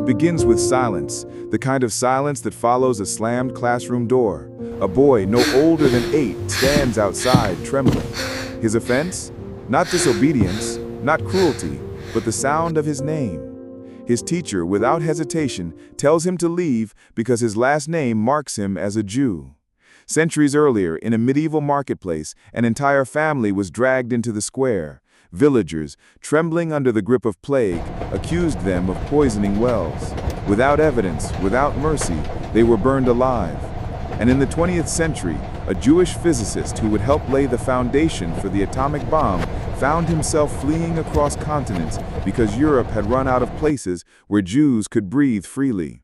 It begins with silence, the kind of silence that follows a slammed classroom door. A boy no older than 8 stands outside, trembling. His offense? Not disobedience, not cruelty, but the sound of his name. His teacher, without hesitation, tells him to leave because his last name marks him as a Jew. Centuries earlier, in a medieval marketplace, an entire family was dragged into the square. Villagers, trembling under the grip of plague, accused them of poisoning wells. Without evidence, without mercy, they were burned alive. And in the 20th century, a Jewish physicist who would help lay the foundation for the atomic bomb found himself fleeing across continents because Europe had run out of places where Jews could breathe freely.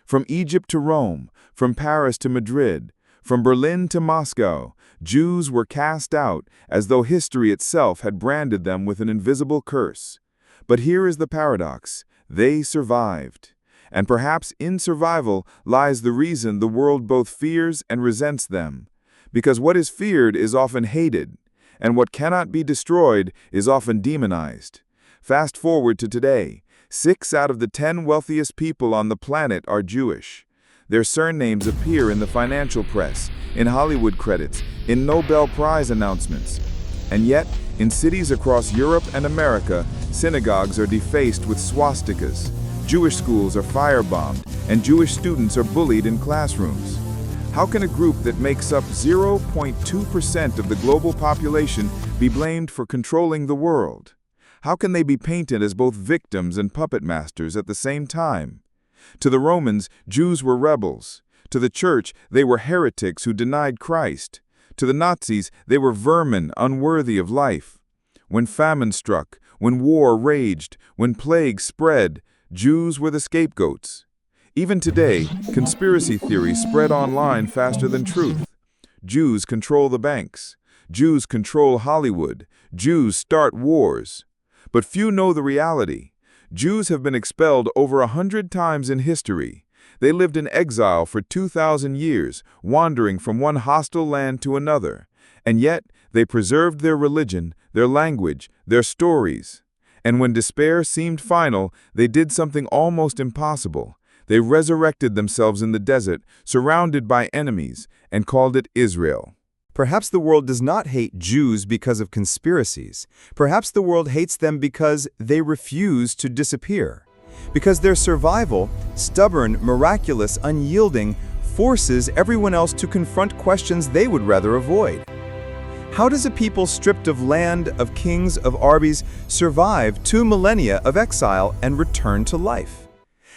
From Egypt to Rome, from Paris to Madrid, from Berlin to Moscow, Jews were cast out as though history itself had branded them with an invisible curse. But here is the paradox: they survived. And perhaps in survival lies the reason the world both fears and resents them. Because what is feared is often hated, and what cannot be destroyed is often demonized. Fast forward to today, 6 out of the 10 wealthiest people on the planet are Jewish. Their surnames appear in the financial press, in Hollywood credits, in Nobel Prize announcements. And yet, in cities across Europe and America, synagogues are defaced with swastikas, Jewish schools are firebombed, and Jewish students are bullied in classrooms. How can a group that makes up 0.2% of the global population be blamed for controlling the world? How can they be painted as both victims and puppet masters at the same time? To the Romans, Jews were rebels. To the church, they were heretics who denied Christ. To the Nazis, they were vermin unworthy of life. When famine struck, when war raged, when plague spread, Jews were the scapegoats. Even today, conspiracy theories spread online faster than truth. Jews control the banks. Jews control Hollywood. Jews start wars. But few know the reality. Jews have been expelled over 100 times in history. They lived in exile for 2,000 years, wandering from one hostile land to another. And yet, they preserved their religion, their language, their stories. And when despair seemed final, they did something almost impossible. They resurrected themselves in the desert, surrounded by enemies, and called it Israel. Perhaps the world does not hate Jews because of conspiracies. Perhaps the world hates them because they refuse to disappear. Because their survival, stubborn, miraculous, unyielding, forces everyone else to confront questions they would rather avoid. How does a people stripped of land, of kings, of armies, survive 2 millennia of exile and return to life?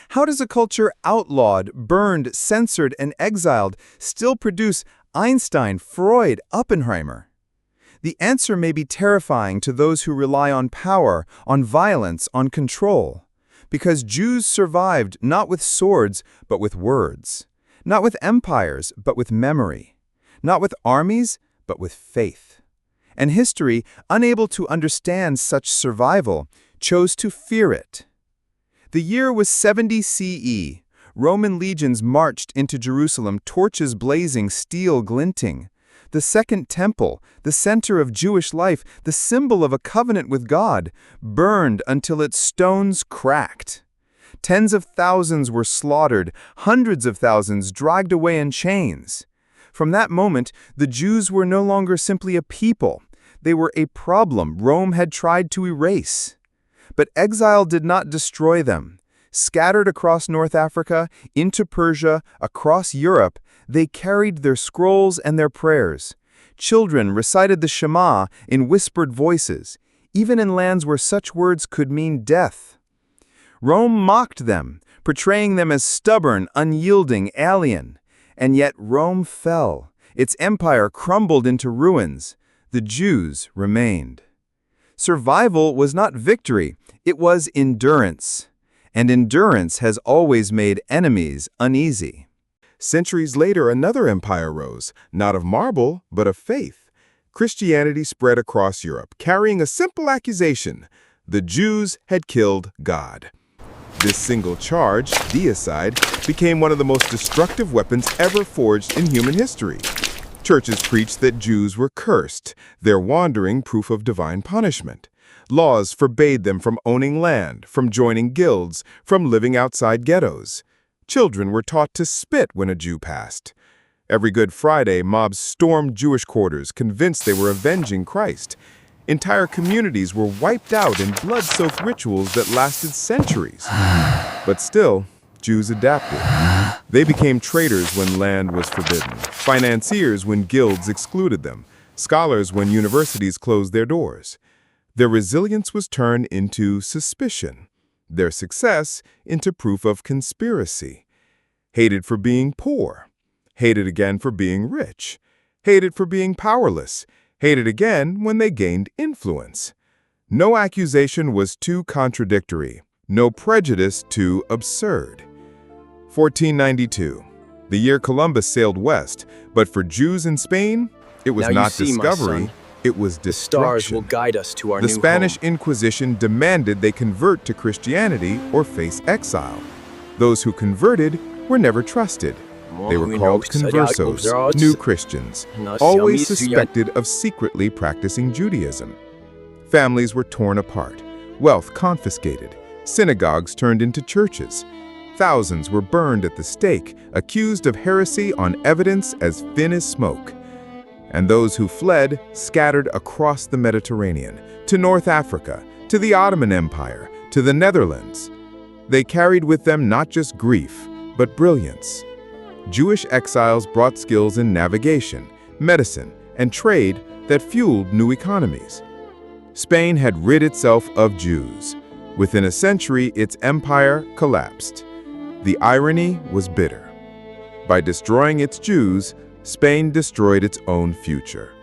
How does a culture outlawed, burned, censored, and exiled still produce Einstein, Freud, Oppenheimer? The answer may be terrifying to those who rely on power, on violence, on control. Because Jews survived not with swords, but with words. Not with empires, but with memory. Not with armies, but with faith. And history, unable to understand such survival, chose to fear it. The year was 70 CE. Roman legions marched into Jerusalem, torches blazing, steel glinting. The Second Temple, the center of Jewish life, the symbol of a covenant with God, burned until its stones cracked. Tens of thousands were slaughtered, hundreds of thousands dragged away in chains. From that moment, the Jews were no longer simply a people. They were a problem Rome had tried to erase. But exile did not destroy them. Scattered across North Africa, into Persia, across Europe, they carried their scrolls and their prayers. Children recited the Shema in whispered voices, even in lands where such words could mean death. Rome mocked them, portraying them as stubborn, unyielding, alien. And yet Rome fell. Its empire crumbled into ruins. The Jews remained. Survival was not victory, it was endurance. And endurance has always made enemies uneasy. Centuries later, another empire rose, not of marble, but of faith. Christianity spread across Europe, carrying a simple accusation: the Jews had killed God. This single charge, deicide, became one of the most destructive weapons ever forged in human history. Churches preached that Jews were cursed, their wandering proof of divine punishment. Laws forbade them from owning land, from joining guilds, from living outside ghettos. Children were taught to spit when a Jew passed. Every Good Friday, mobs stormed Jewish quarters, convinced they were avenging Christ. Entire communities were wiped out in blood-soaked rituals that lasted centuries. But still, Jews adapted. They became traders when land was forbidden, financiers when guilds excluded them, scholars when universities closed their doors. Their resilience was turned into suspicion, their success into proof of conspiracy. Hated for being poor, hated again for being rich, hated for being powerless, hated again when they gained influence. No accusation was too contradictory, no prejudice too absurd. 1492, the year Columbus sailed west, but for Jews in Spain, it was not discovery, it was destruction. The stars will guide us to our The new Spanish home. Inquisition demanded they convert to Christianity or face exile. Those who converted were never trusted. They were called conversos, new Christians, always suspected of secretly practicing Judaism. Families were torn apart, wealth confiscated, synagogues turned into churches. Thousands were burned at the stake, accused of heresy on evidence as thin as smoke. And those who fled scattered across the Mediterranean, to North Africa, to the Ottoman Empire, to the Netherlands. They carried with them not just grief, but brilliance. Jewish exiles brought skills in navigation, medicine, and trade that fueled new economies. Spain had rid itself of Jews. Within a century, its empire collapsed. The irony was bitter. By destroying its Jews, Spain destroyed its own future.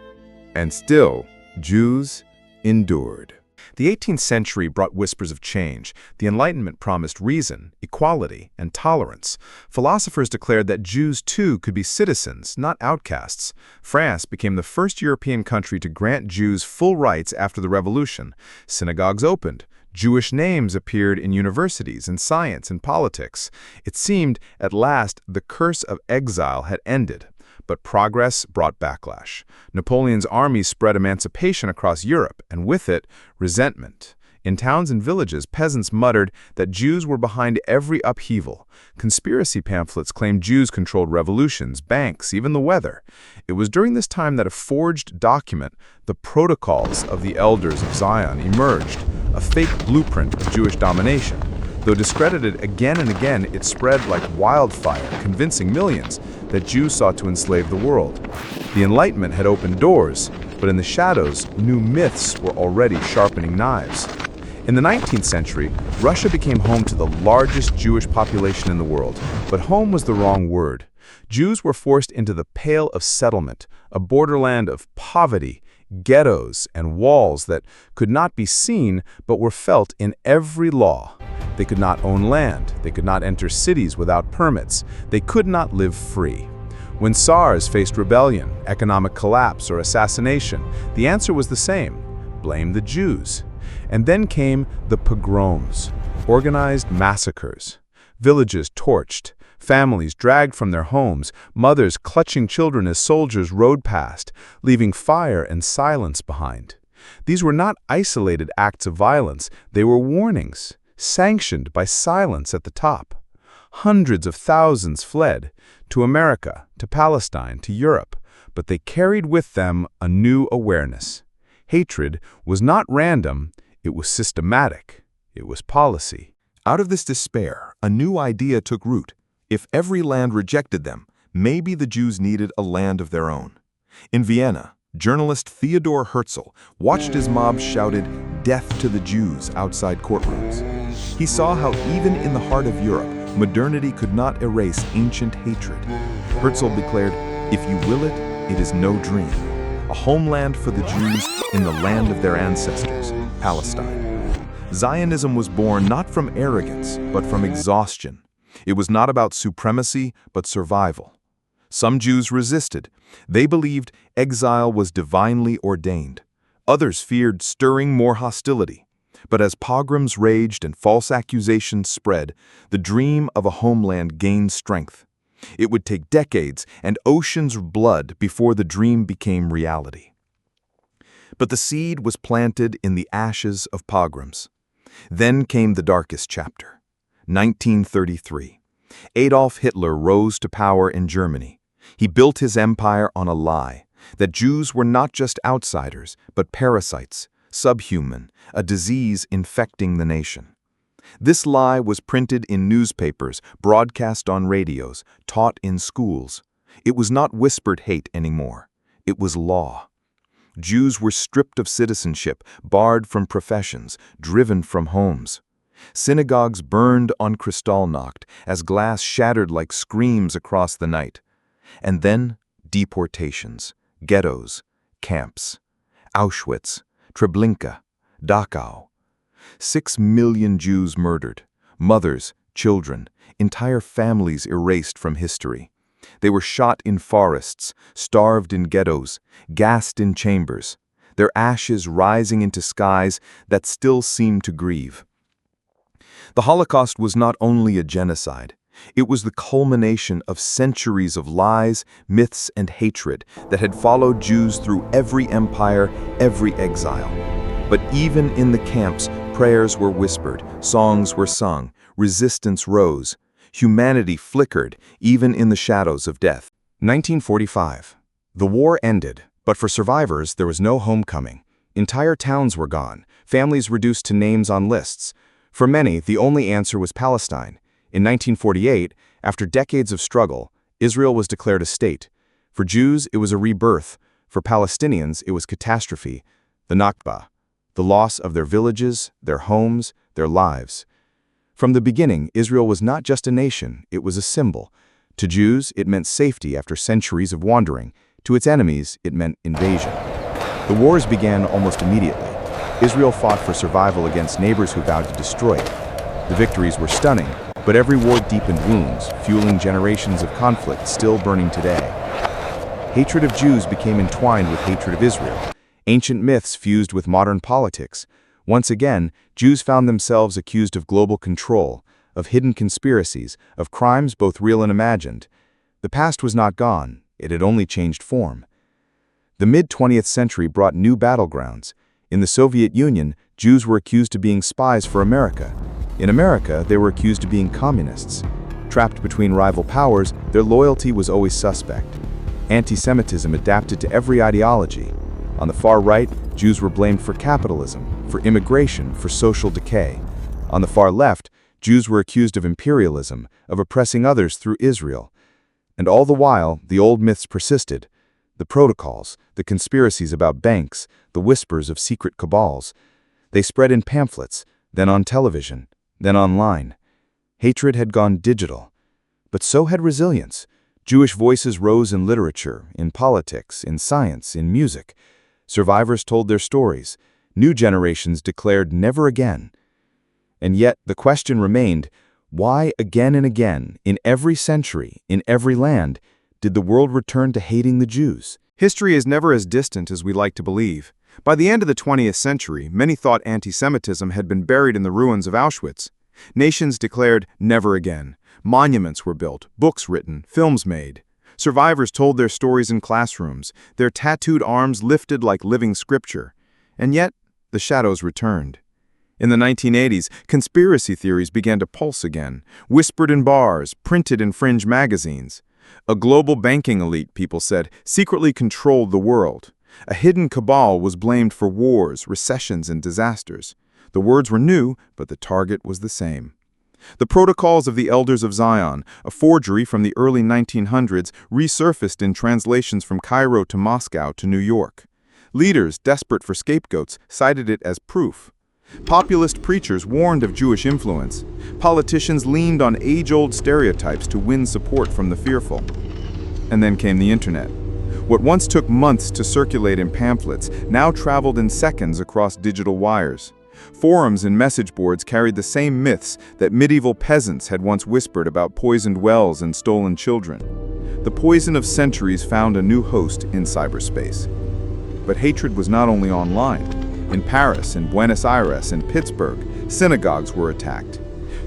And still, Jews endured. The 18th century brought whispers of change. The Enlightenment promised reason, equality, and tolerance. Philosophers declared that Jews too could be citizens, not outcasts. France became the first European country to grant Jews full rights after the Revolution. Synagogues opened. Jewish names appeared in universities, in science, and politics. It seemed, at last, the curse of exile had ended. But progress brought backlash. Napoleon's army spread emancipation across Europe, and with it, resentment. In towns and villages, peasants muttered that Jews were behind every upheaval. Conspiracy pamphlets claimed Jews controlled revolutions, banks, even the weather. It was during this time that a forged document, the Protocols of the Elders of Zion, emerged, a fake blueprint of Jewish domination. Though discredited again and again, it spread like wildfire, convincing millions that Jews sought to enslave the world. The Enlightenment had opened doors, but in the shadows, new myths were already sharpening knives. In the 19th century, Russia became home to the largest Jewish population in the world, but home was the wrong word. Jews were forced into the Pale of Settlement, a borderland of poverty, ghettos, and walls that could not be seen but were felt in every law. They could not own land, they could not enter cities without permits, they could not live free. When Tsars faced rebellion, economic collapse, or assassination, the answer was the same: blame the Jews. And then came the pogroms, organized massacres. Villages torched, families dragged from their homes, mothers clutching children as soldiers rode past, leaving fire and silence behind. These were not isolated acts of violence, they were warnings, sanctioned by silence at the top. Hundreds of thousands fled, to America, to Palestine, to Europe, but they carried with them a new awareness. Hatred was not random, it was systematic, it was policy. Out of this despair, a new idea took root. If every land rejected them, maybe the Jews needed a land of their own. In Vienna, journalist Theodor Herzl watched as mobs shouted, "Death to the Jews," outside courtrooms. He saw how even in the heart of Europe, modernity could not erase ancient hatred. Herzl declared, "If you will it, it is no dream. A homeland for the Jews in the land of their ancestors, Palestine." Zionism was born not from arrogance, but from exhaustion. It was not about supremacy, but survival. Some Jews resisted. They believed exile was divinely ordained. Others feared stirring more hostility. But as pogroms raged and false accusations spread, the dream of a homeland gained strength. It would take decades and oceans of blood before the dream became reality. But the seed was planted in the ashes of pogroms. Then came the darkest chapter. 1933. Adolf Hitler rose to power in Germany. He built his empire on a lie, that Jews were not just outsiders, but parasites, subhuman, a disease infecting the nation. This lie was printed in newspapers, broadcast on radios, taught in schools. It was not whispered hate anymore. It was law. Jews were stripped of citizenship, barred from professions, driven from homes. Synagogues burned on Kristallnacht as glass shattered like screams across the night. And then deportations, ghettos, camps. Auschwitz, Treblinka, Dachau. 6 million Jews murdered, mothers, children, entire families erased from history. They were shot in forests, starved in ghettos, gassed in chambers, their ashes rising into skies that still seemed to grieve. The Holocaust was not only a genocide, it was the culmination of centuries of lies, myths, and hatred that had followed Jews through every empire, every exile. But even in the camps, prayers were whispered, songs were sung, resistance rose. Humanity flickered, even in the shadows of death. 1945. The war ended, but for survivors there was no homecoming. Entire towns were gone, families reduced to names on lists. For many, the only answer was Palestine. In 1948, after decades of struggle, Israel was declared a state. For Jews, it was a rebirth. For Palestinians, it was catastrophe, the Nakba, the loss of their villages, their homes, their lives. From the beginning, Israel was not just a nation, it was a symbol. To Jews, it meant safety after centuries of wandering. To its enemies, it meant invasion. The wars began almost immediately. Israel fought for survival against neighbors who vowed to destroy it. The victories were stunning, but every war deepened wounds, fueling generations of conflict still burning today. Hatred of Jews became entwined with hatred of Israel. Ancient myths fused with modern politics. Once again, Jews found themselves accused of global control, of hidden conspiracies, of crimes both real and imagined. The past was not gone, it had only changed form. The mid-20th century brought new battlegrounds. In the Soviet Union, Jews were accused of being spies for America. In America, they were accused of being communists. Trapped between rival powers, their loyalty was always suspect. Anti-Semitism adapted to every ideology. On the far right, Jews were blamed for capitalism, for immigration, for social decay. On the far left, Jews were accused of imperialism, of oppressing others through Israel. And all the while, the old myths persisted. The protocols, the conspiracies about banks, the whispers of secret cabals. They spread in pamphlets, then on television, then online. Hatred had gone digital. But so had resilience. Jewish voices rose in literature, in politics, in science, in music. Survivors told their stories. New generations declared never again. And yet the question remained, why again and again, in every century, in every land, did the world return to hating the Jews? History is never as distant as we like to believe. By the end of the 20th century, many thought anti-Semitism had been buried in the ruins of Auschwitz. Nations declared never again. Monuments were built, books written, films made. Survivors told their stories in classrooms, their tattooed arms lifted like living scripture. And yet, the shadows returned. In the 1980s, conspiracy theories began to pulse again, whispered in bars, printed in fringe magazines. A global banking elite, people said, secretly controlled the world. A hidden cabal was blamed for wars, recessions, and disasters. The words were new, but the target was the same. The Protocols of the Elders of Zion, a forgery from the early 1900s, resurfaced in translations from Cairo to Moscow to New York. Leaders, desperate for scapegoats, cited it as proof. Populist preachers warned of Jewish influence. Politicians leaned on age-old stereotypes to win support from the fearful. And then came the internet. What once took months to circulate in pamphlets now traveled in seconds across digital wires. Forums and message boards carried the same myths that medieval peasants had once whispered about poisoned wells and stolen children. The poison of centuries found a new host in cyberspace. But hatred was not only online. In Paris, in Buenos Aires, and Pittsburgh, synagogues were attacked.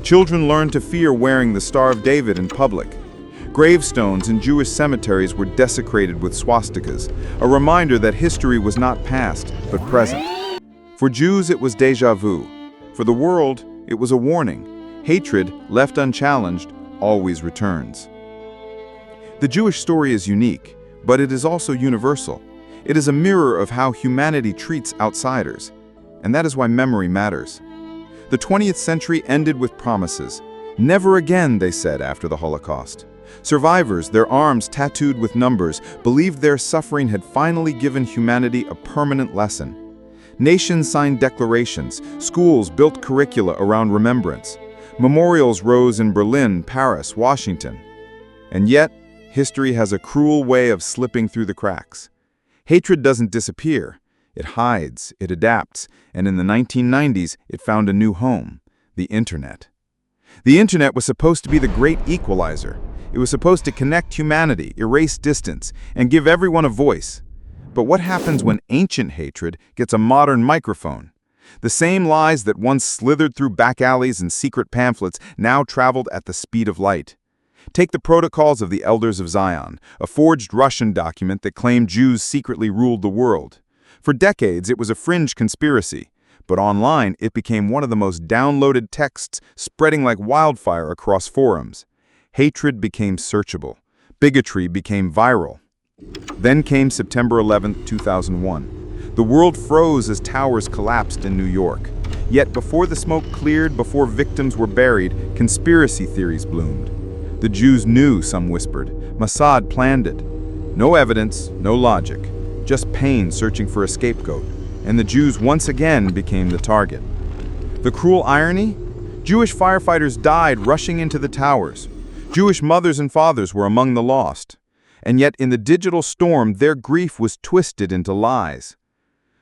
Children learned to fear wearing the Star of David in public. Gravestones in Jewish cemeteries were desecrated with swastikas, a reminder that history was not past, but present. For Jews, it was déjà vu. For the world, it was a warning. Hatred, left unchallenged, always returns. The Jewish story is unique, but it is also universal. It is a mirror of how humanity treats outsiders, and that is why memory matters. The 20th century ended with promises. Never again, they said after the Holocaust. Survivors, their arms tattooed with numbers, believed their suffering had finally given humanity a permanent lesson. Nations signed declarations, schools built curricula around remembrance. Memorials rose in Berlin, Paris, Washington. And yet, history has a cruel way of slipping through the cracks. Hatred doesn't disappear. It hides, it adapts, and in the 1990s, it found a new home: the Internet. The Internet was supposed to be the great equalizer. It was supposed to connect humanity, erase distance, and give everyone a voice. But what happens when ancient hatred gets a modern microphone? The same lies that once slithered through back alleys and secret pamphlets now traveled at the speed of light. Take the Protocols of the Elders of Zion, a forged Russian document that claimed Jews secretly ruled the world. For decades, it was a fringe conspiracy, but online it became one of the most downloaded texts, spreading like wildfire across forums. Hatred became searchable. Bigotry became viral. Then came September 11, 2001. The world froze as towers collapsed in New York. Yet before the smoke cleared, before victims were buried, conspiracy theories bloomed. The Jews knew, some whispered. Mossad planned it. No evidence, no logic, just pain searching for a scapegoat. And the Jews once again became the target. The cruel irony? Jewish firefighters died rushing into the towers. Jewish mothers and fathers were among the lost. And yet in the digital storm, their grief was twisted into lies.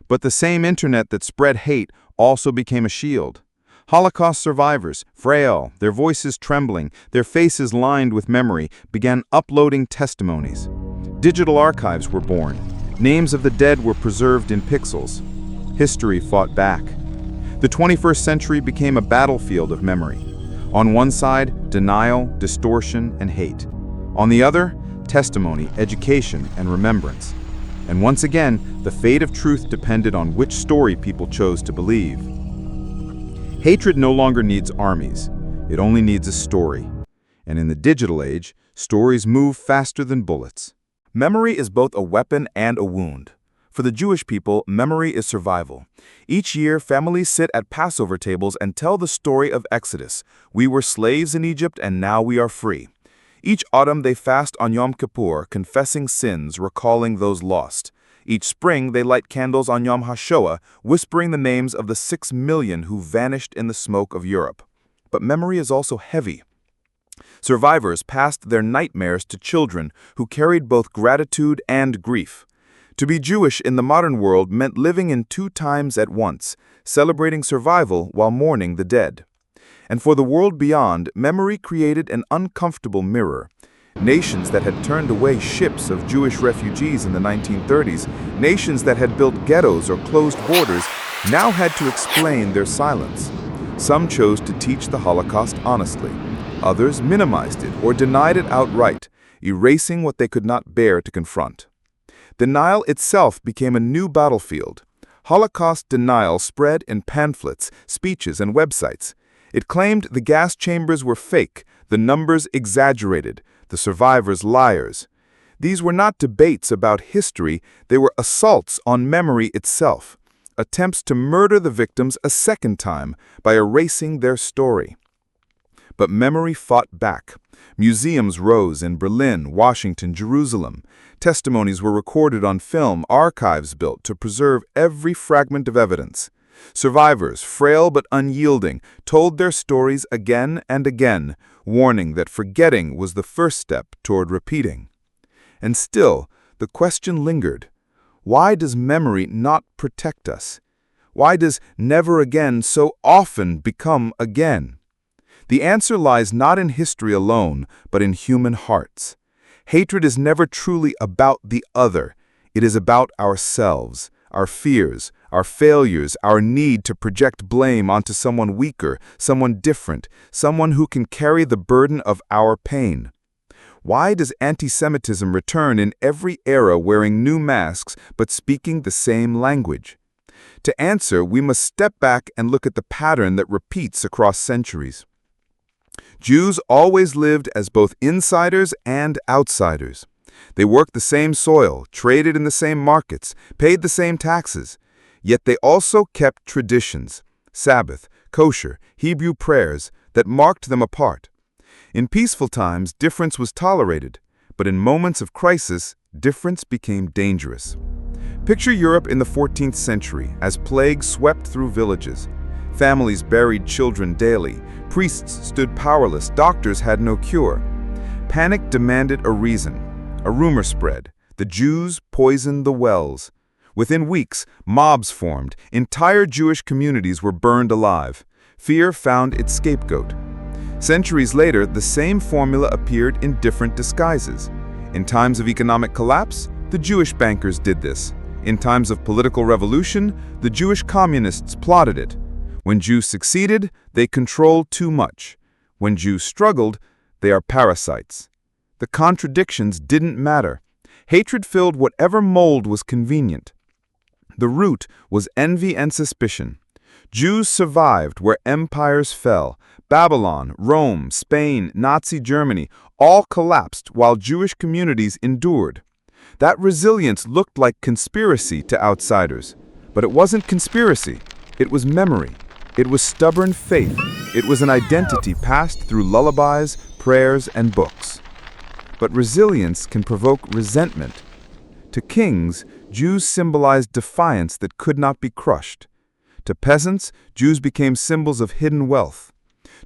But the same internet that spread hate also became a shield. Holocaust survivors, frail, their voices trembling, their faces lined with memory, began uploading testimonies. Digital archives were born. Names of the dead were preserved in pixels. History fought back. The 21st century became a battlefield of memory. On one side, denial, distortion, and hate. On the other, testimony, education, and remembrance. And once again, the fate of truth depended on which story people chose to believe. Hatred no longer needs armies. It only needs a story. And in the digital age, stories move faster than bullets. Memory is both a weapon and a wound. For the Jewish people, memory is survival. Each year, families sit at Passover tables and tell the story of Exodus. We were slaves in Egypt and now we are free. Each autumn they fast on Yom Kippur, confessing sins, recalling those lost. Each spring they light candles on Yom HaShoah, whispering the names of the 6 million who vanished in the smoke of Europe. But memory is also heavy. Survivors passed their nightmares to children who carried both gratitude and grief. To be Jewish in the modern world meant living in 2 times at once, celebrating survival while mourning the dead. And for the world beyond, memory created an uncomfortable mirror. Nations that had turned away ships of Jewish refugees in the 1930s, nations that had built ghettos or closed borders, now had to explain their silence. Some chose to teach the Holocaust honestly. Others minimized it or denied it outright, erasing what they could not bear to confront. Denial itself became a new battlefield. Holocaust denial spread in pamphlets, speeches, and websites. It claimed the gas chambers were fake, the numbers exaggerated, the survivors liars. These were not debates about history, they were assaults on memory itself, attempts to murder the victims a second time by erasing their story. But memory fought back. Museums rose in Berlin, Washington, Jerusalem. Testimonies were recorded on film, archives built to preserve every fragment of evidence. Survivors, frail but unyielding, told their stories again and again, warning that forgetting was the first step toward repeating. And still, the question lingered. Why does memory not protect us? Why does never again so often become again? The answer lies not in history alone, but in human hearts. Hatred is never truly about the other. It is about ourselves, our fears, our failures, our need to project blame onto someone weaker, someone different, someone who can carry the burden of our pain. Why does anti-Semitism return in every era wearing new masks but speaking the same language? To answer, we must step back and look at the pattern that repeats across centuries. Jews always lived as both insiders and outsiders. They worked the same soil, traded in the same markets, paid the same taxes. Yet they also kept traditions, Sabbath, kosher, Hebrew prayers, that marked them apart. In peaceful times, difference was tolerated, but in moments of crisis, difference became dangerous. Picture Europe in the 14th century as plague swept through villages. Families buried children daily, priests stood powerless, doctors had no cure. Panic demanded a reason. A rumor spread. The Jews poisoned the wells. Within weeks, mobs formed. Entire Jewish communities were burned alive. Fear found its scapegoat. Centuries later, the same formula appeared in different disguises. In times of economic collapse, the Jewish bankers did this. In times of political revolution, the Jewish communists plotted it. When Jews succeeded, they controlled too much. When Jews struggled, they are parasites. The contradictions didn't matter. Hatred filled whatever mold was convenient. The root was envy and suspicion. Jews survived where empires fell. Babylon, Rome, Spain, Nazi Germany all collapsed while Jewish communities endured. That resilience looked like conspiracy to outsiders. But it wasn't conspiracy. It was memory. It was stubborn faith. It was an identity passed through lullabies, prayers, and books. But resilience can provoke resentment. To kings, Jews symbolized defiance that could not be crushed. To peasants, Jews became symbols of hidden wealth.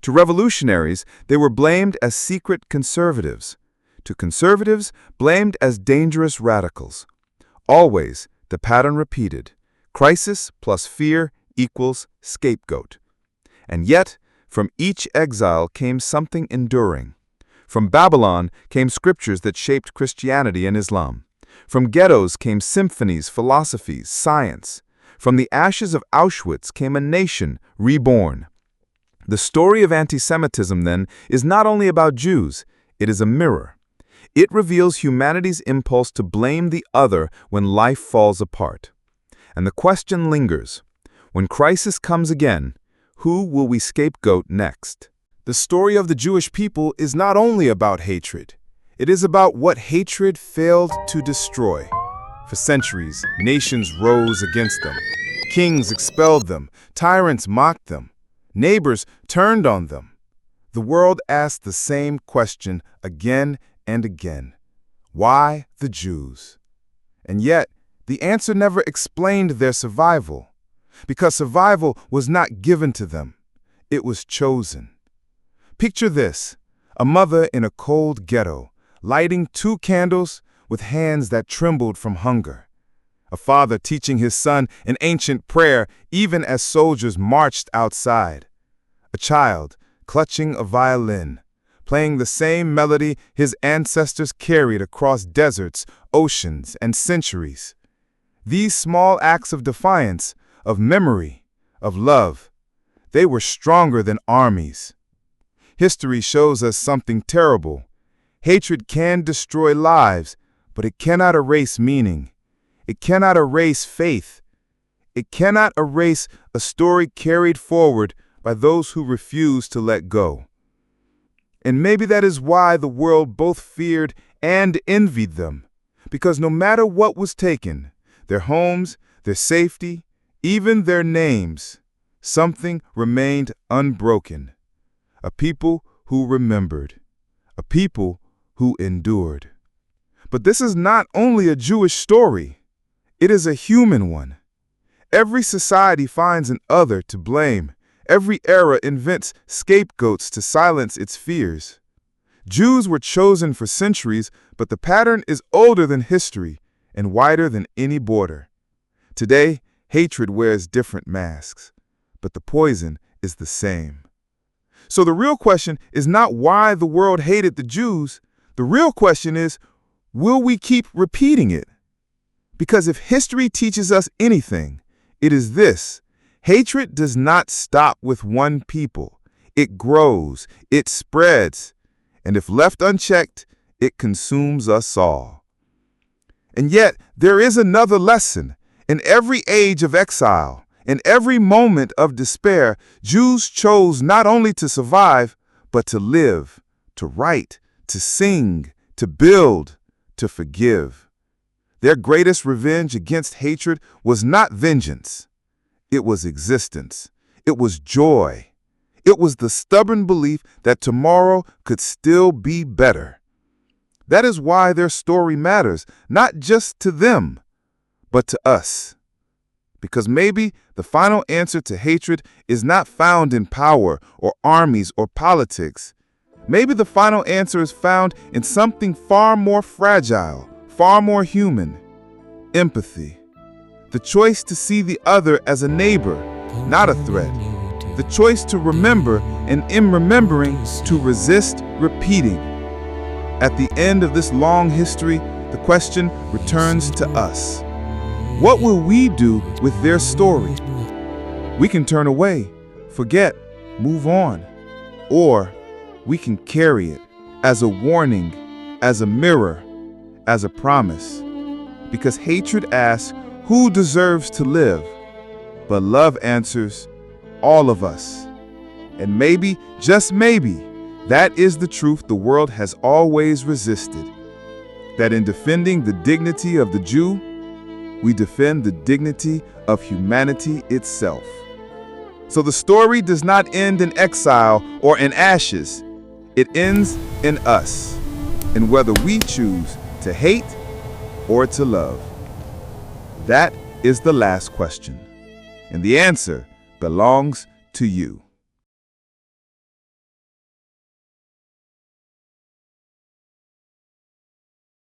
To revolutionaries, they were blamed as secret conservatives. To conservatives, blamed as dangerous radicals. Always, the pattern repeated. Crisis plus fear equals scapegoat. And yet, from each exile came something enduring. From Babylon came scriptures that shaped Christianity and Islam. From ghettos came symphonies, philosophies, science. From the ashes of Auschwitz came a nation reborn. The story of anti-Semitism, then, is not only about Jews, it is a mirror. It reveals humanity's impulse to blame the other when life falls apart. And the question lingers. When crisis comes again, who will we scapegoat next? The story of the Jewish people is not only about hatred. It is about what hatred failed to destroy. For centuries, nations rose against them. Kings expelled them. Tyrants mocked them. Neighbors turned on them. The world asked the same question again and again. Why the Jews? And yet, the answer never explained their survival. Because survival was not given to them. It was chosen. Picture this, a mother in a cold ghetto, lighting 2 candles with hands that trembled from hunger. A father teaching his son an ancient prayer even as soldiers marched outside. A child clutching a violin, playing the same melody his ancestors carried across deserts, oceans, and centuries. These small acts of defiance, of memory, of love, they were stronger than armies. History shows us something terrible. Hatred can destroy lives, but it cannot erase meaning. It cannot erase faith. It cannot erase a story carried forward by those who refuse to let go. And maybe that is why the world both feared and envied them, because no matter what was taken, their homes, their safety, even their names, something remained unbroken. A people who remembered. A people who endured. But this is not only a Jewish story. It is a human one. Every society finds an other to blame. Every era invents scapegoats to silence its fears. Jews were chosen for centuries, but the pattern is older than history and wider than any border. Today, hatred wears different masks, but the poison is the same. So the real question is not why the world hated the Jews. The real question is, will we keep repeating it? Because if history teaches us anything, it is this. Hatred does not stop with one people. It grows, it spreads, and if left unchecked, It consumes us all. And yet, there is another lesson. In every age of exile, in every moment of despair, Jews chose not only to survive, but to live, to write, to sing, to build, to forgive. Their greatest revenge against hatred was not vengeance. It was existence. It was joy. It was the stubborn belief that tomorrow could still be better. That is why their story matters, not just to them, but to us. Because maybe the final answer to hatred is not found in power or armies or politics. Maybe the final answer is found in something far more fragile, far more human: empathy. The choice to see the other as a neighbor, not a threat. The choice to remember, and in remembering, to resist repeating. At the end of this long history, the question returns to us. What will we do with their story? We can turn away, forget, move on. Or we can carry it as a warning, as a mirror, as a promise. Because hatred asks, who deserves to live? But love answers, all of us. And maybe, just maybe, that is the truth the world has always resisted. That in defending the dignity of the Jew, we defend the dignity of humanity itself. So the story does not end in exile or in ashes. It ends in us, in whether we choose to hate or to love. That is the last question, and the answer belongs to you.